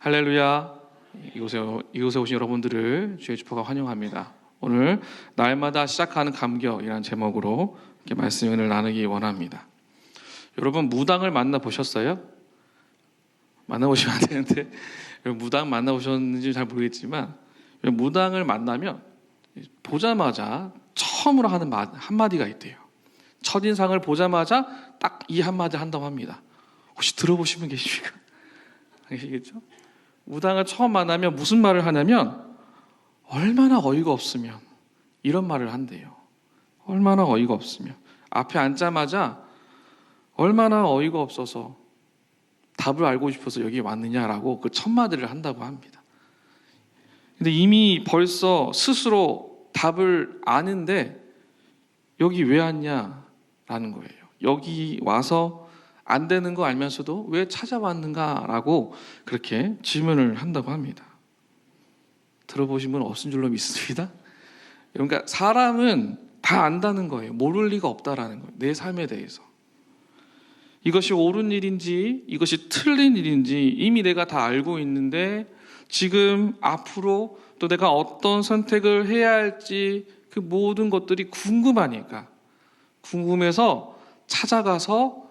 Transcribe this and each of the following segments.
할렐루야. 이곳에 오신 여러분들을 주의 축복과 환영합니다. 오늘 날마다 시작하는 감격이라는 제목으로 이렇게 말씀을 나누기 원합니다. 여러분 무당을 만나보셨어요? 만나보시면 안 되는데 여러분 무당 만나보셨는지 잘 모르겠지만 무당을 만나면 보자마자 처음으로 하는 한마디가 있대요. 첫인상을 보자마자 딱 이 한마디 한다고 합니다. 혹시 들어보신 분 계십니까? 아시겠죠? 무당을 처음 만나면 무슨 말을 하냐면 얼마나 어이가 없으면 이런 말을 한대요. 얼마나 어이가 없으면 앞에 앉자마자 얼마나 어이가 없어서 답을 알고 싶어서 여기 왔느냐라고 그 첫마디를 한다고 합니다. 근데 이미 벌써 스스로 답을 아는데 여기 왜 왔냐라는 거예요. 여기 와서 안 되는 거 알면서도 왜 찾아왔는가라고 그렇게 질문을 한다고 합니다. 들어보신 분 없은 줄로 믿습니다. 그러니까 사람은 다 안다는 거예요. 모를 리가 없다라는 거예요. 내 삶에 대해서. 이것이 옳은 일인지 이것이 틀린 일인지 이미 내가 다 알고 있는데 지금 앞으로 또 내가 어떤 선택을 해야 할지 그 모든 것들이 궁금하니까 궁금해서 찾아가서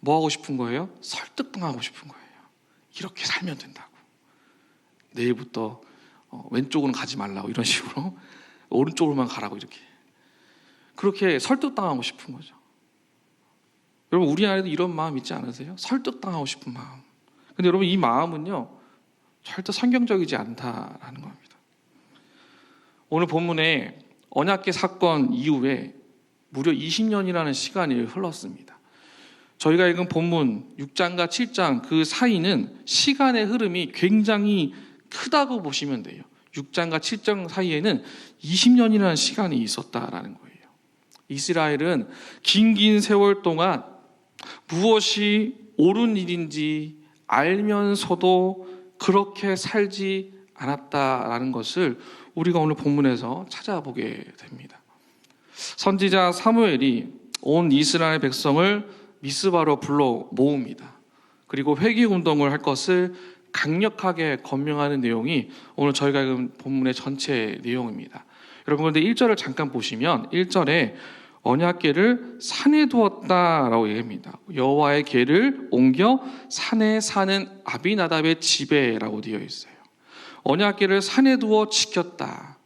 뭐 하고 싶은 거예요? 설득당하고 싶은 거예요. 이렇게 살면 된다고. 내일부터 왼쪽으로는 가지 말라고 이런 식으로 오른쪽으로만 가라고 이렇게. 그렇게 설득당하고 싶은 거죠. 여러분 우리 안에도 이런 마음 있지 않으세요? 설득당하고 싶은 마음. 근데 여러분 이 마음은요 절대 성경적이지 않다라는 겁니다. 오늘 본문에 언약궤 사건 이후에 무려 20년이라는 시간이 흘렀습니다. 저희가 읽은 본문 6장과 7장 그 사이는 시간의 흐름이 굉장히 크다고 보시면 돼요. 6장과 7장 사이에는 20년이라는 시간이 있었다라는 거예요. 이스라엘은 긴 세월 동안 무엇이 옳은 일인지 알면서도 그렇게 살지 않았다라는 것을 우리가 오늘 본문에서 찾아보게 됩니다. 선지자 사무엘이 온 이스라엘 백성을 미스바로 불러 모읍니다. 그리고 회개운동을 할 것을 강력하게 권명하는 내용이 오늘 저희가 읽은 본문의 전체 내용입니다. 여러분 그런데 1절을 잠깐 보시면 1절에 언약궤를 산에 두었다라고 얘기합니다. 여호와의 궤를 옮겨 산에 사는 아비나답의 집에라고 되어 있어요. 언약궤를 산에 두어 지켰다.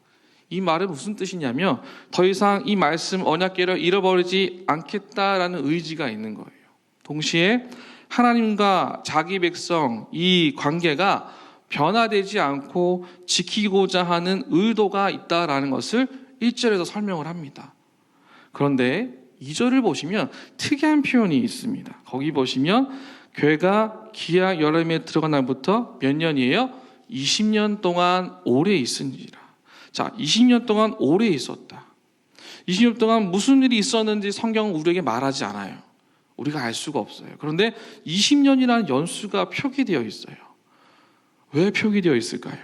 이 말은 무슨 뜻이냐면 더 이상 이 말씀 언약궤를 잃어버리지 않겠다라는 의지가 있는 거예요. 동시에 하나님과 자기 백성 이 관계가 변화되지 않고 지키고자 하는 의도가 있다라는 것을 1절에서 설명을 합니다. 그런데 2절을 보시면 특이한 표현이 있습니다. 거기 보시면 궤가 기약 여름에 들어간 날부터 몇 년이에요? 20년 동안 오래 있은지라. 자, 20년 동안 오래 있었다. 20년 동안 무슨 일이 있었는지 성경은 우리에게 말하지 않아요. 우리가 알 수가 없어요. 그런데 20년이라는 연수가 표기되어 있어요. 왜 표기되어 있을까요?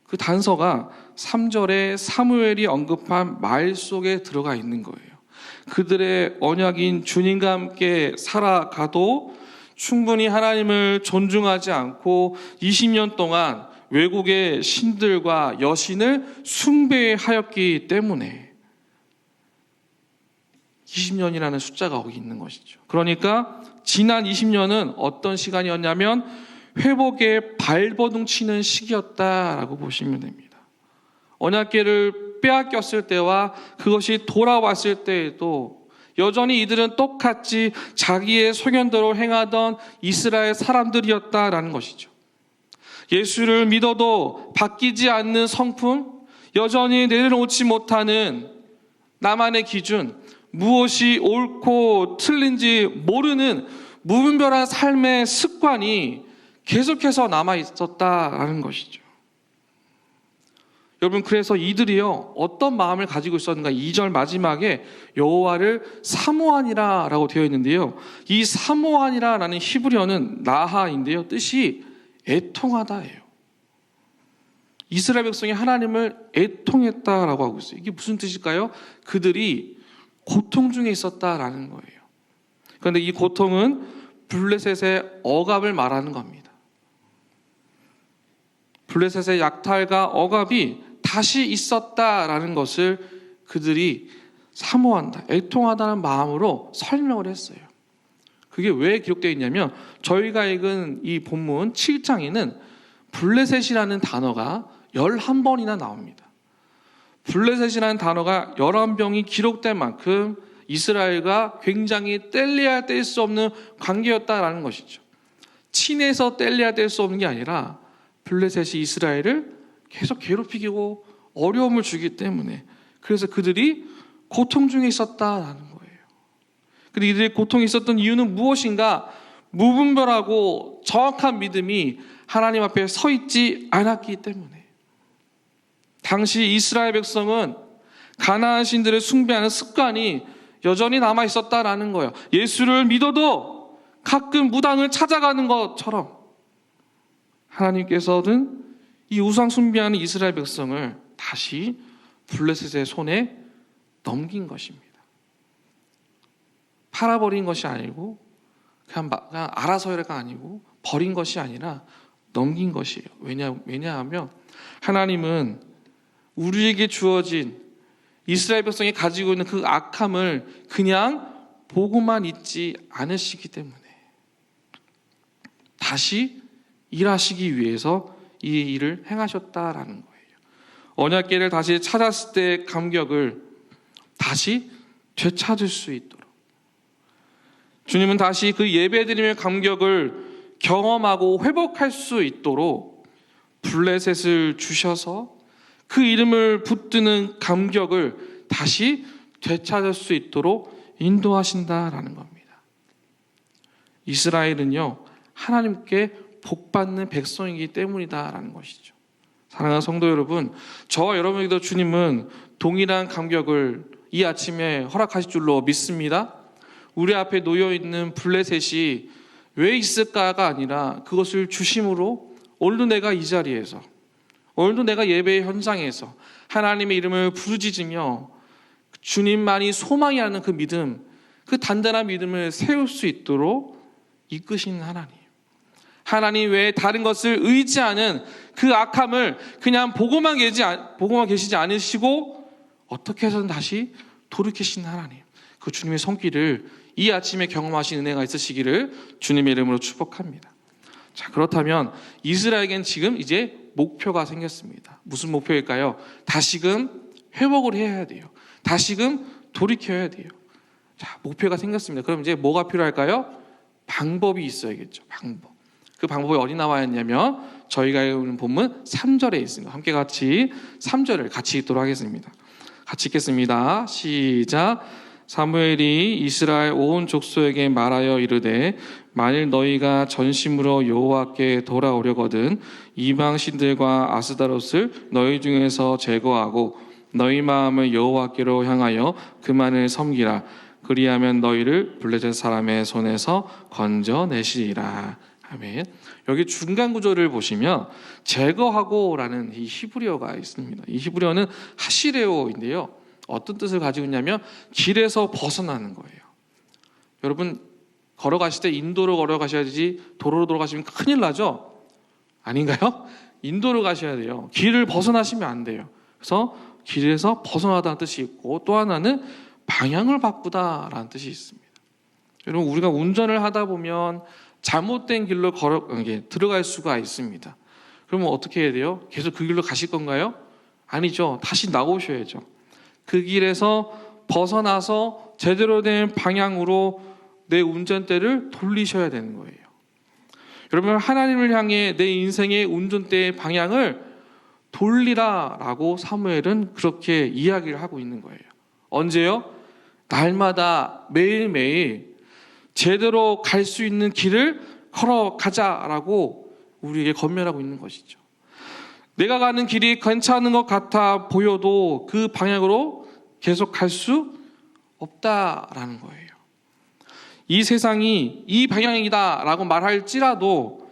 그 단서가 3절에 사무엘이 언급한 말 속에 들어가 있는 거예요. 그들의 언약인 주님과 함께 살아가도 충분히 하나님을 존중하지 않고 20년 동안 외국의 신들과 여신을 숭배하였기 때문에 20년이라는 숫자가 거기 있는 것이죠. 그러니까 지난 20년은 어떤 시간이었냐면 회복의 발버둥 치는 시기였다라고 보시면 됩니다. 언약궤를 빼앗겼을 때와 그것이 돌아왔을 때에도 여전히 이들은 똑같이 자기의 소견대로 행하던 이스라엘 사람들이었다라는 것이죠. 예수를 믿어도 바뀌지 않는 성품, 여전히 내려놓지 못하는 나만의 기준, 무엇이 옳고 틀린지 모르는 무분별한 삶의 습관이 계속해서 남아 있었다라는 것이죠. 여러분 그래서 이들이요 어떤 마음을 가지고 있었는가 2절 마지막에 여호와를 사모하니라 라고 되어 있는데요. 이 사모하니라라는 히브리어는 나하인데요. 뜻이 애통하다예요. 이스라엘 백성이 하나님을 애통했다라고 하고 있어요. 이게 무슨 뜻일까요? 그들이 고통 중에 있었다라는 거예요. 그런데 이 고통은 블레셋의 억압을 말하는 겁니다. 블레셋의 약탈과 억압이 다시 있었다라는 것을 그들이 사모한다, 애통하다는 마음으로 설명을 했어요. 그게 왜 기록되어 있냐면 저희가 읽은 이 본문 7장에는 블레셋이라는 단어가 11번이나 나옵니다. 블레셋이라는 단어가 11병이 기록된 만큼 이스라엘과 굉장히 뗄래야 뗄 수 없는 관계였다라는 것이죠. 친해서 뗄래야 뗄 수 없는 게 아니라 블레셋이 이스라엘을 계속 괴롭히고 어려움을 주기 때문에, 그래서 그들이 고통 중에 있었다라는 거예요. 근데 이들의 고통이 있었던 이유는 무엇인가? 무분별하고 정확한 믿음이 하나님 앞에 서 있지 않았기 때문에. 당시 이스라엘 백성은 가나안 신들을 숭배하는 습관이 여전히 남아 있었다라는 거예요. 예수를 믿어도 가끔 무당을 찾아가는 것처럼 하나님께서는 이 우상 숭배하는 이스라엘 백성을 다시 블레셋의 손에 넘긴 것입니다. 팔아버린 것이 아니고 그냥 알아서가 아니고 버린 것이 아니라 넘긴 것이에요. 왜냐하면 하나님은 우리에게 주어진 이스라엘 백성이 가지고 있는 그 악함을 그냥 보고만 있지 않으시기 때문에 다시 일하시기 위해서 이 일을 행하셨다라는 거예요. 언약궤를 다시 찾았을 때의 감격을 다시 되찾을 수 있도록, 주님은 다시 그 예배드림의 감격을 경험하고 회복할 수 있도록 블레셋을 주셔서 그 이름을 붙드는 감격을 다시 되찾을 수 있도록 인도하신다라는 겁니다. 이스라엘은요, 하나님께 복받는 백성이기 때문이다라는 것이죠. 사랑하는 성도 여러분, 저와 여러분에게도 주님은 동일한 감격을 이 아침에 허락하실 줄로 믿습니다. 우리 앞에 놓여있는 블레셋이 왜 있을까가 아니라 그것을 주심으로 오늘도 내가 이 자리에서, 오늘도 내가 예배의 현장에서 하나님의 이름을 부르짖으며 주님만이 소망이 하는 그 믿음, 그 단단한 믿음을 세울 수 있도록 이끄시는 하나님, 하나님 외에 다른 것을 의지하는 그 악함을 그냥 보고만 계시지 않으시고 어떻게 해서든 다시 돌이키시는 하나님, 그 주님의 손길을 이 아침에 경험하신 은혜가 있으시기를 주님의 이름으로 축복합니다. 자, 그렇다면 이스라엘에겐 지금 이제 목표가 생겼습니다. 무슨 목표일까요? 다시금 회복을 해야 돼요. 다시금 돌이켜야 돼요. 자, 목표가 생겼습니다. 그럼 이제 뭐가 필요할까요? 방법이 있어야겠죠. 방법. 그 방법이 어디 나와 있냐면 저희가 읽는 본문 3절에 있습니다. 함께 같이 3절을 같이 읽도록 하겠습니다. 같이 읽겠습니다. 시작. 사무엘이 이스라엘 온 족속에게 말하여 이르되 만일 너희가 전심으로 여호와께 돌아오려거든 이방 신들과 아스다롯을 너희 중에서 제거하고 너희 마음을 여호와께로 향하여 그만을 섬기라. 그리하면 너희를 블레셋 사람의 손에서 건져내시리라. 아멘. 여기 중간 구절을 보시면 제거하고라는 이 히브리어가 있습니다. 이 히브리어는 하시레오인데요. 어떤 뜻을 가지고 있냐면 길에서 벗어나는 거예요. 여러분 걸어가실 때 인도로 걸어가셔야지 도로로 돌아가시면 큰일 나죠? 아닌가요? 인도로 가셔야 돼요. 길을 벗어나시면 안 돼요. 그래서 길에서 벗어나다는 뜻이 있고 또 하나는 방향을 바꾸다라는 뜻이 있습니다. 여러분 우리가 운전을 하다 보면 잘못된 길로 들어갈 수가 있습니다. 그러면 어떻게 해야 돼요? 계속 그 길로 가실 건가요? 아니죠. 다시 나오셔야죠. 그 길에서 벗어나서 제대로 된 방향으로 내 운전대를 돌리셔야 되는 거예요. 여러분 하나님을 향해 내 인생의 운전대의 방향을 돌리라라고 사무엘은 그렇게 이야기를 하고 있는 거예요. 언제요? 날마다 매일매일 제대로 갈 수 있는 길을 걸어가자라고 우리에게 권면하고 있는 것이죠. 내가 가는 길이 괜찮은 것 같아 보여도 그 방향으로 계속 갈 수 없다라는 거예요. 이 세상이 이 방향이다라고 말할지라도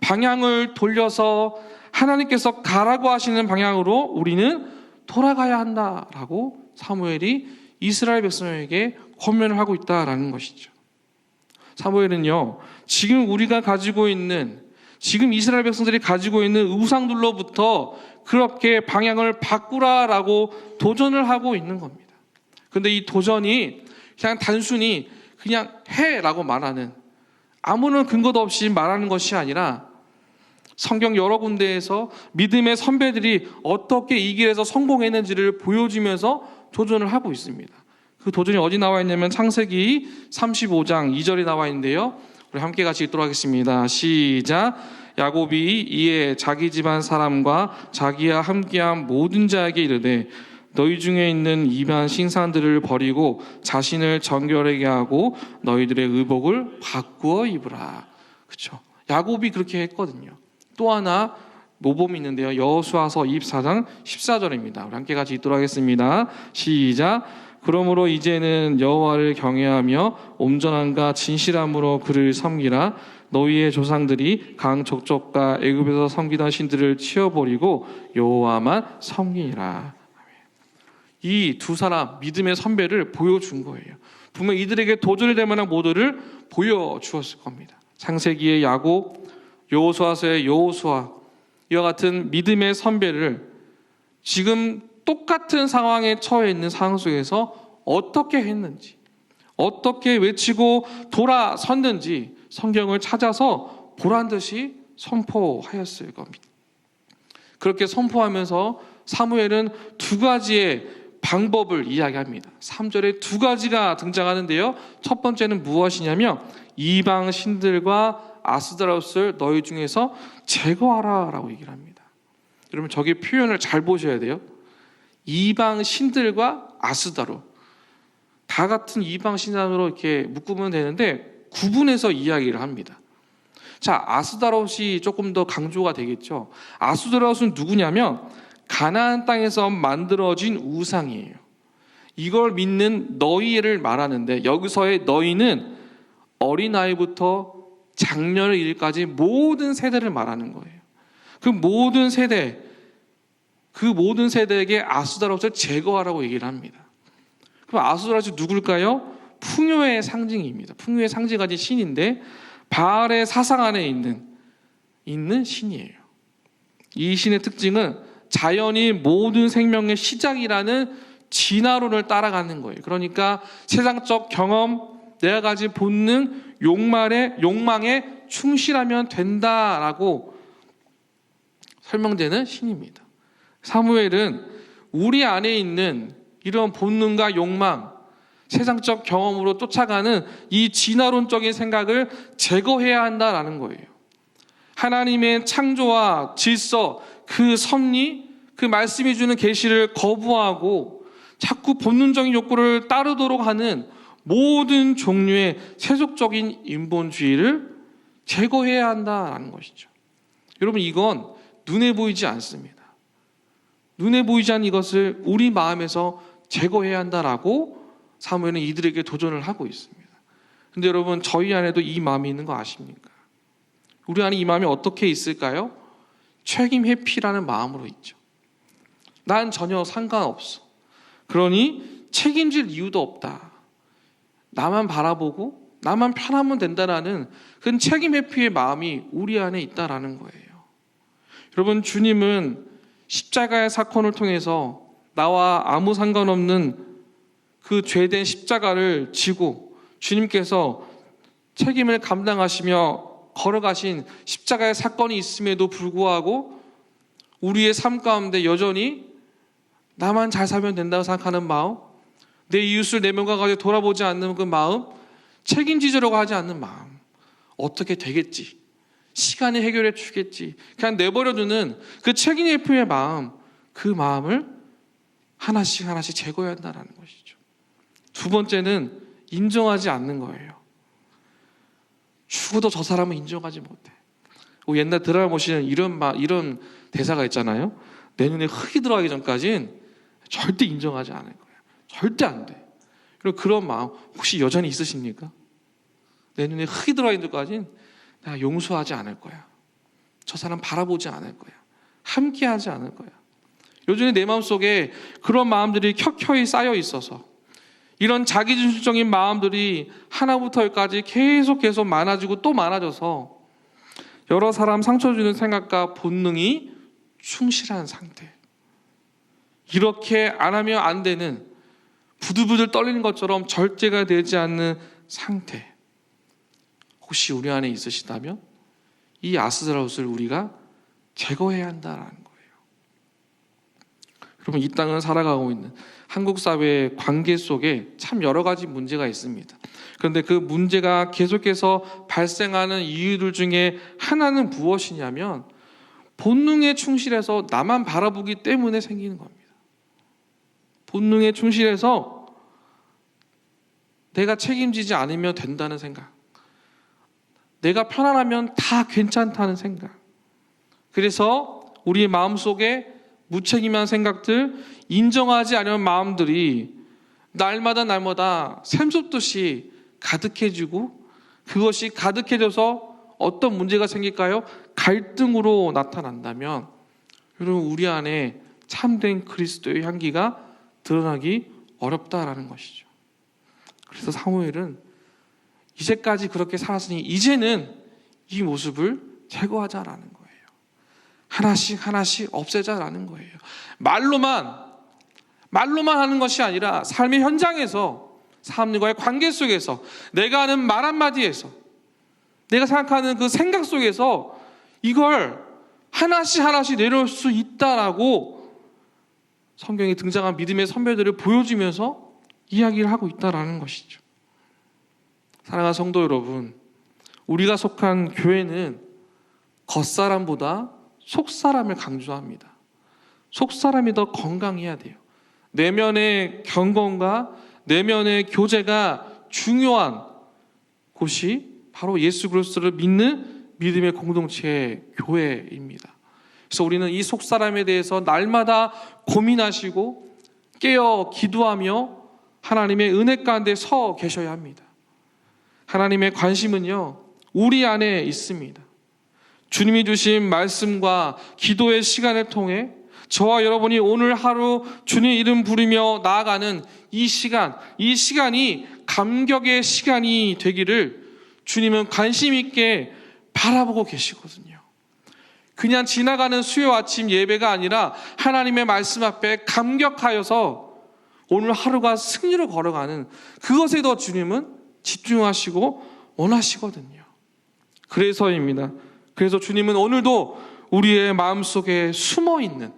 방향을 돌려서 하나님께서 가라고 하시는 방향으로 우리는 돌아가야 한다라고 사무엘이 이스라엘 백성에게 권면을 하고 있다라는 것이죠. 사무엘은요, 지금 우리가 가지고 있는 지금 이스라엘 백성들이 가지고 있는 우상들로부터 그렇게 방향을 바꾸라라고 도전을 하고 있는 겁니다. 그런데 이 도전이 그냥 단순히 그냥 해라고 말하는, 아무런 근거도 없이 말하는 것이 아니라 성경 여러 군데에서 믿음의 선배들이 어떻게 이 길에서 성공했는지를 보여주면서 도전을 하고 있습니다. 그 도전이 어디 나와 있냐면 창세기 35장 2절에 나와 있는데요. 우리 함께 같이 읽도록 하겠습니다. 시작. 야곱이 이에 자기 집안 사람과 자기와 함께한 모든 자에게 이르되 너희 중에 있는 이방 신상들을 버리고 자신을 정결하게 하고 너희들의 의복을 바꾸어 입으라. 그렇죠? 야곱이 그렇게 했거든요. 또 하나 모범이 있는데요. 여호수아서 24장 14절입니다. 우리 함께 같이 읽도록 하겠습니다. 시작. 그러므로 이제는 여호와를 경외하며 온전함과 진실함으로 그를 섬기라. 너희의 조상들이 강 족족과 애굽에서 섬기던 신들을 치워버리고 여호와만 섬기라. 이 두 사람 믿음의 선배를 보여준 거예요. 분명 이들에게 도전이 될 만한 모델을 보여주었을 겁니다. 창세기의 야곱, 여호수아서의 여호수아, 이와 같은 믿음의 선배를 지금 똑같은 상황에 처해 있는 상황 속에서 어떻게 했는지, 어떻게 외치고 돌아섰는지 성경을 찾아서 보란 듯이 선포하였을 겁니다. 그렇게 선포하면서 사무엘은 두 가지의 방법을 이야기합니다. 3절에 두 가지가 등장하는데요. 첫 번째는 무엇이냐면 이방 신들과 아스다롯을 너희 중에서 제거하라 라고 얘기를 합니다. 여러분 저기 표현을 잘 보셔야 돼요. 이방 신들과 아스다롯, 다 같은 이방 신으로 이렇게 묶으면 되는데 구분해서 이야기를 합니다. 자, 아스다롯이 조금 더 강조가 되겠죠. 아스다롯은 누구냐면 가나안 땅에서 만들어진 우상이에요. 이걸 믿는 너희를 말하는데 여기서의 너희는 어린아이부터 장년을 이르기까지 모든 세대를 말하는 거예요. 그 모든 세대에게 아스다롯을 제거하라고 얘기를 합니다. 그럼 아스다롯이 누굴까요? 풍요의 상징입니다. 풍요의 상징 가진 신인데 바알의 사상 안에 있는 신이에요. 이 신의 특징은 자연이 모든 생명의 시작이라는 진화론을 따라가는 거예요. 그러니까 세상적 경험, 내가 가진 본능, 욕망에 충실하면 된다라고 설명되는 신입니다. 사무엘은 우리 안에 있는 이런 본능과 욕망, 세상적 경험으로 쫓아가는 이 진화론적인 생각을 제거해야 한다라는 거예요. 하나님의 창조와 질서, 그 섭리, 그 말씀이 주는 계시를 거부하고 자꾸 본능적인 욕구를 따르도록 하는 모든 종류의 세속적인 인본주의를 제거해야 한다는 것이죠. 여러분 이건 눈에 보이지 않습니다. 눈에 보이지 않는 이것을 우리 마음에서 제거해야 한다라고 사무엘은 이들에게 도전을 하고 있습니다. 그런데 여러분 저희 안에도 이 마음이 있는 거 아십니까? 우리 안에 이 마음이 어떻게 있을까요? 책임 회피라는 마음으로 있죠. 난 전혀 상관없어. 그러니 책임질 이유도 없다. 나만 바라보고 나만 편하면 된다라는 그런 책임 회피의 마음이 우리 안에 있다라는 거예요. 여러분 주님은 십자가의 사건을 통해서 나와 아무 상관없는 그 죄된 십자가를 지고 주님께서 책임을 감당하시며 걸어가신 십자가의 사건이 있음에도 불구하고 우리의 삶 가운데 여전히 나만 잘 살면 된다고 생각하는 마음, 내 이웃을 내면과 가지고 돌아보지 않는 그 마음, 책임지려고 하지 않는 마음, 어떻게 되겠지, 시간이 해결해 주겠지, 그냥 내버려두는 그 책임 회피의 마음, 그 마음을 하나씩 제거해야 한다는 것이죠. 두 번째는 인정하지 않는 거예요. 죽어도 저 사람은 인정하지 못해. 옛날 드라마 보시는 이런 대사가 있잖아요. 내 눈에 흙이 들어가기 전까지는 절대 인정하지 않을 거야. 절대 안 돼. 그리고 그런 마음 혹시 여전히 있으십니까? 내 눈에 흙이 들어가기 전까지는 내가 용서하지 않을 거야. 저 사람 바라보지 않을 거야. 함께하지 않을 거야. 요즘에 내 마음속에 그런 마음들이 켜켜이 쌓여 있어서 이런 자기중심적인 마음들이 하나부터 열까지 계속 많아지고 또 많아져서 여러 사람 상처 주는 생각과 본능이 충실한 상태. 이렇게 안 하면 안 되는, 부들부들 떨리는 것처럼 절제가 되지 않는 상태. 혹시 우리 안에 있으시다면 이 아스드라웃을 우리가 제거해야 한다는 거예요. 여러분, 이 땅을 살아가고 있는 한국 사회의 관계 속에 참 여러 가지 문제가 있습니다. 그런데 그 문제가 계속해서 발생하는 이유들 중에 하나는 무엇이냐면 본능에 충실해서 나만 바라보기 때문에 생기는 겁니다. 본능에 충실해서 내가 책임지지 않으면 된다는 생각, 내가 편안하면 다 괜찮다는 생각, 그래서 우리의 마음속에 무책임한 생각들, 인정하지 않은 마음들이 날마다 샘솟듯이 가득해지고, 그것이 가득해져서 어떤 문제가 생길까요? 갈등으로 나타난다면 여러분, 우리 안에 참된 그리스도의 향기가 드러나기 어렵다라는 것이죠. 그래서 사무엘은 이제까지 그렇게 살았으니 이제는 이 모습을 제거하자라는 거예요. 하나씩 없애자라는 거예요. 말로만 하는 것이 아니라 삶의 현장에서, 사람들과의 관계 속에서, 내가 하는 말 한마디에서, 내가 생각하는 그 생각 속에서 이걸 하나씩 내려올 수 있다라고 성경에 등장한 믿음의 선배들을 보여주면서 이야기를 하고 있다라는 것이죠. 사랑하는 성도 여러분, 우리가 속한 교회는 겉사람보다 속사람을 강조합니다. 속사람이 더 건강해야 돼요. 내면의 경건과 내면의 교제가 중요한 곳이 바로 예수 그리스도를 믿는 믿음의 공동체 교회입니다. 그래서 우리는 이 속사람에 대해서 날마다 고민하시고 깨어 기도하며 하나님의 은혜 가운데 서 계셔야 합니다. 하나님의 관심은요, 우리 안에 있습니다. 주님이 주신 말씀과 기도의 시간을 통해 저와 여러분이 오늘 하루 주님 이름 부르며 나아가는 이 시간이 감격의 시간이 되기를 주님은 관심 있게 바라보고 계시거든요. 그냥 지나가는 수요 아침 예배가 아니라 하나님의 말씀 앞에 감격하여서 오늘 하루가 승리로 걸어가는 그것에 더 주님은 집중하시고 원하시거든요. 그래서입니다. 그래서 주님은 오늘도 우리의 마음속에 숨어있는,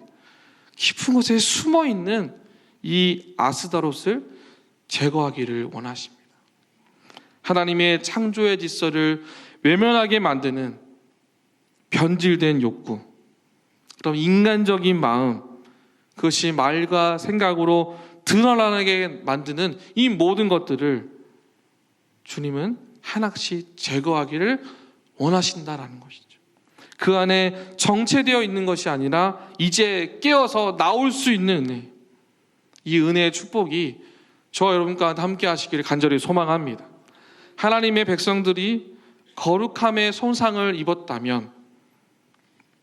깊은 곳에 숨어있는 이 아스다롯을 제거하기를 원하십니다. 하나님의 창조의 질서를 외면하게 만드는 변질된 욕구, 그럼 인간적인 마음, 그것이 말과 생각으로 드러나게 만드는 이 모든 것들을 주님은 하나씩 제거하기를 원하신다라는 것이죠. 그 안에 정체되어 있는 것이 아니라 이제 깨어서 나올 수 있는 은혜, 이 은혜의 축복이 저와 여러분과 함께 하시기를 간절히 소망합니다. 하나님의 백성들이 거룩함의 손상을 입었다면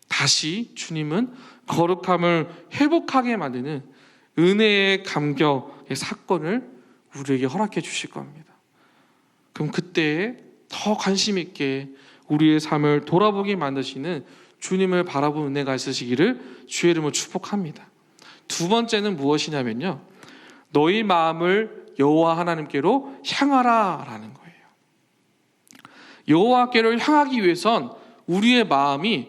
다시 주님은 거룩함을 회복하게 만드는 은혜의 감격의 사건을 우리에게 허락해 주실 겁니다. 그럼 그때에 더 관심 있게 우리의 삶을 돌아보게 만드시는 주님을 바라보는 은혜가 있으시기를 주의 이름으로 축복합니다. 두 번째는 무엇이냐면요, 너희 마음을 여호와 하나님께로 향하라라는 거예요. 여호와께로 향하기 위해선 우리의 마음이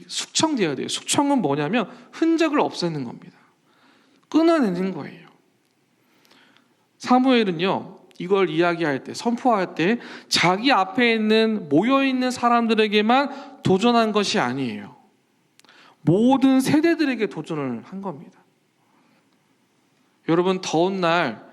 숙청되어야 돼요. 숙청은 뭐냐면 흔적을 없애는 겁니다. 끊어내는 거예요. 사무엘은요, 이걸 이야기할 때, 선포할 때 자기 앞에 있는 모여있는 사람들에게만 도전한 것이 아니에요. 모든 세대들에게 도전을 한 겁니다. 여러분, 더운 날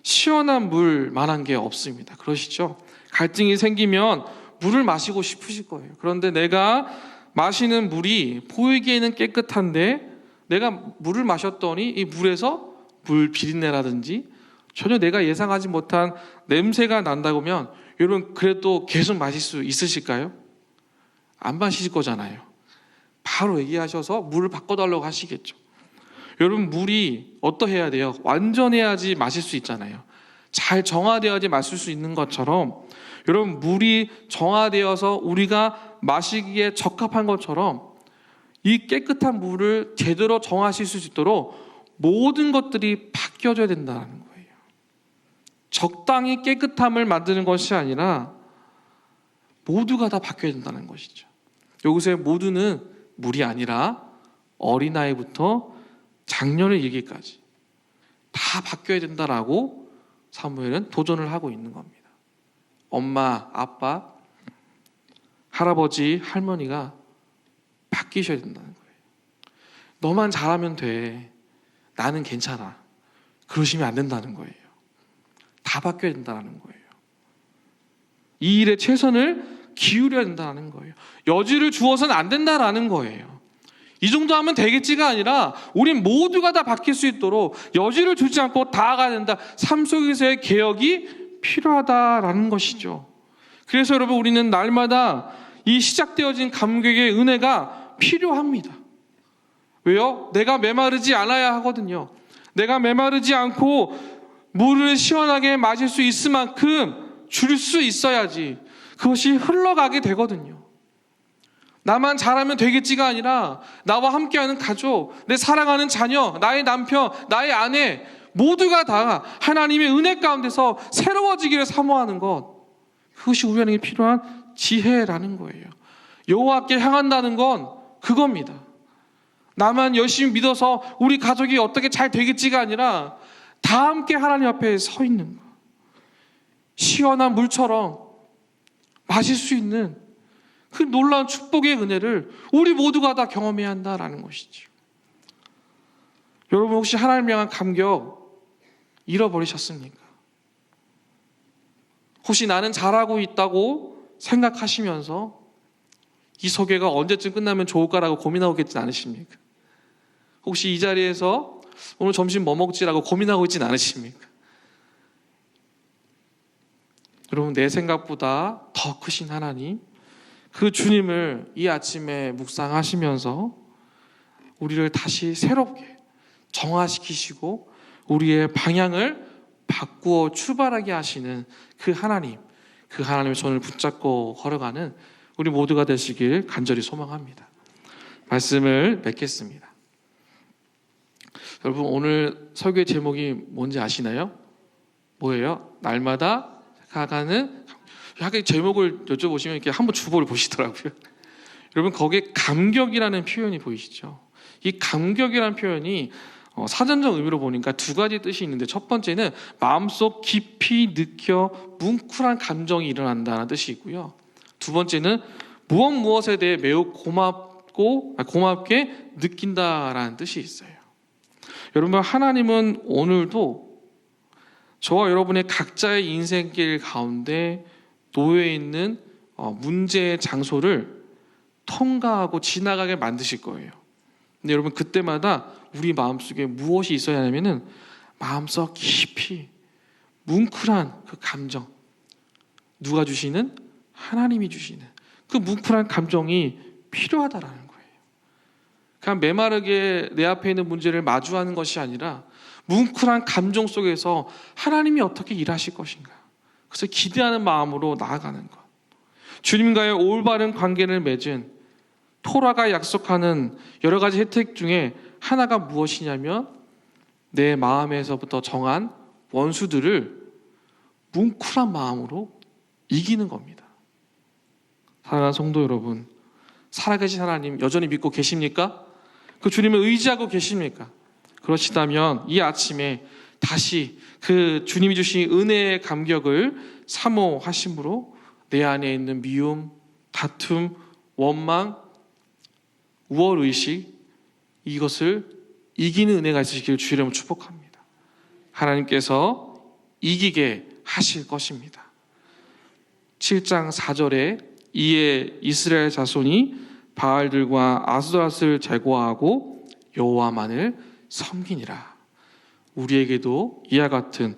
시원한 물만한 게 없습니다. 그러시죠? 갈등이 생기면 물을 마시고 싶으실 거예요. 그런데 내가 마시는 물이 보이기에는 깨끗한데 내가 물을 마셨더니 이 물에서 물 비린내라든지 전혀 내가 예상하지 못한 냄새가 난다고 하면 여러분, 그래도 계속 마실 수 있으실까요? 안 마실 거잖아요. 바로 얘기하셔서 물을 바꿔달라고 하시겠죠. 여러분, 물이 어떠해야 돼요? 완전해야지 마실 수 있잖아요. 잘 정화되어야지 마실 수 있는 것처럼 여러분, 물이 정화되어서 우리가 마시기에 적합한 것처럼 이 깨끗한 물을 제대로 정하실 수 있도록 모든 것들이 바뀌어져야 된다는 거예요. 적당히 깨끗함을 만드는 것이 아니라 모두가 다 바뀌어야 된다는 것이죠. 여기서의 모두는 물이 아니라 어린아이부터 장년을 이르기까지 다 바뀌어야 된다라고 사무엘은 도전을 하고 있는 겁니다. 엄마, 아빠, 할아버지, 할머니가 바뀌셔야 된다는 거예요. 너만 잘하면 돼. 나는 괜찮아. 그러시면 안 된다는 거예요. 다 바뀌어야 된다는 거예요. 이 일에 최선을 기울여야 된다는 거예요. 여지를 주어서는 안 된다라는 거예요. 이 정도 하면 되겠지가 아니라 우린 모두가 다 바뀔 수 있도록 여지를 주지 않고 다 가야 된다. 삶 속에서의 개혁이 필요하다라는 것이죠. 그래서 여러분, 우리는 날마다 이 시작되어진 감격의 은혜가 필요합니다. 왜요? 내가 메마르지 않아야 하거든요. 내가 메마르지 않고 물을 시원하게 마실 수 있을 만큼 줄 수 있어야지 그것이 흘러가게 되거든요. 나만 잘하면 되겠지가 아니라 나와 함께하는 가족, 내 사랑하는 자녀, 나의 남편, 나의 아내 모두가 다 하나님의 은혜 가운데서 새로워지기를 사모하는 것, 그것이 우리에게 필요한 지혜라는 거예요. 여호와께 향한다는 건 그겁니다. 나만 열심히 믿어서 우리 가족이 어떻게 잘 되겠지가 아니라 다 함께 하나님 앞에 서 있는 것, 시원한 물처럼 마실 수 있는 그 놀라운 축복의 은혜를 우리 모두가 다 경험해야 한다라는 것이죠. 여러분, 혹시 하나님을 향한 감격 잃어버리셨습니까? 혹시 나는 잘하고 있다고 생각하시면서 이 소개가 언제쯤 끝나면 좋을까라고 고민하고 있진 않으십니까? 혹시 이 자리에서 오늘 점심 뭐 먹지라고 고민하고 있진 않으십니까? 여러분, 내 생각보다 더 크신 하나님, 그 주님을 이 아침에 묵상하시면서 우리를 다시 새롭게 정화시키시고 우리의 방향을 바꾸어 출발하게 하시는 그 하나님, 그 하나님의 손을 붙잡고 걸어가는 우리 모두가 되시길 간절히 소망합니다. 말씀을 맺겠습니다. 여러분, 오늘 설교의 제목이 뭔지 아시나요? 뭐예요? 날마다 가가는, 약간 제목을 여쭤보시면 이렇게 한번 주보를 보시더라고요. 여러분, 거기에 감격이라는 표현이 보이시죠? 이 감격이라는 표현이 사전적 의미로 보니까 두 가지 뜻이 있는데, 첫 번째는 마음속 깊이 느껴 뭉클한 감정이 일어난다는 뜻이 있고요. 두 번째는 무엇에 대해 매우 고맙게 느낀다라는 뜻이 있어요. 여러분, 하나님은 오늘도 저와 여러분의 각자의 인생길 가운데 놓여 있는 문제의 장소를 통과하고 지나가게 만드실 거예요. 근데 여러분, 그때마다 우리 마음속에 무엇이 있어야 하냐면은 마음속 깊이 뭉클한 그 감정, 누가 주시는? 하나님이 주시는 그 뭉클한 감정이 필요하다라는 거예요. 그냥 메마르게 내 앞에 있는 문제를 마주하는 것이 아니라 뭉클한 감정 속에서 하나님이 어떻게 일하실 것인가, 그래서 기대하는 마음으로 나아가는 것, 주님과의 올바른 관계를 맺은 토라가 약속하는 여러 가지 혜택 중에 하나가 무엇이냐면 내 마음에서부터 정한 원수들을 뭉클한 마음으로 이기는 겁니다. 사랑하는 성도 여러분, 살아계신 하나님 여전히 믿고 계십니까? 그 주님을 의지하고 계십니까? 그러시다면 이 아침에 다시 그 주님이 주신 은혜의 감격을 사모하심으로 내 안에 있는 미움, 다툼, 원망, 우월의식, 이것을 이기는 은혜가 있으시기를 주의 이름으로 축복합니다. 하나님께서 이기게 하실 것입니다. 7장 4절에 이에 이스라엘 자손이 바알들과 아스도라스를 제거하고 여호와만을 섬기니라. 우리에게도 이와 같은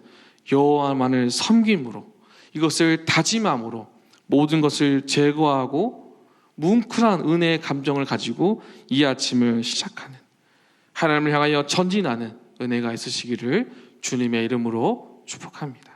여호와만을 섬김으로, 이것을 다짐함으로 모든 것을 제거하고 뭉클한 은혜의 감정을 가지고 이 아침을 시작하는, 하나님을 향하여 전진하는 은혜가 있으시기를 주님의 이름으로 축복합니다.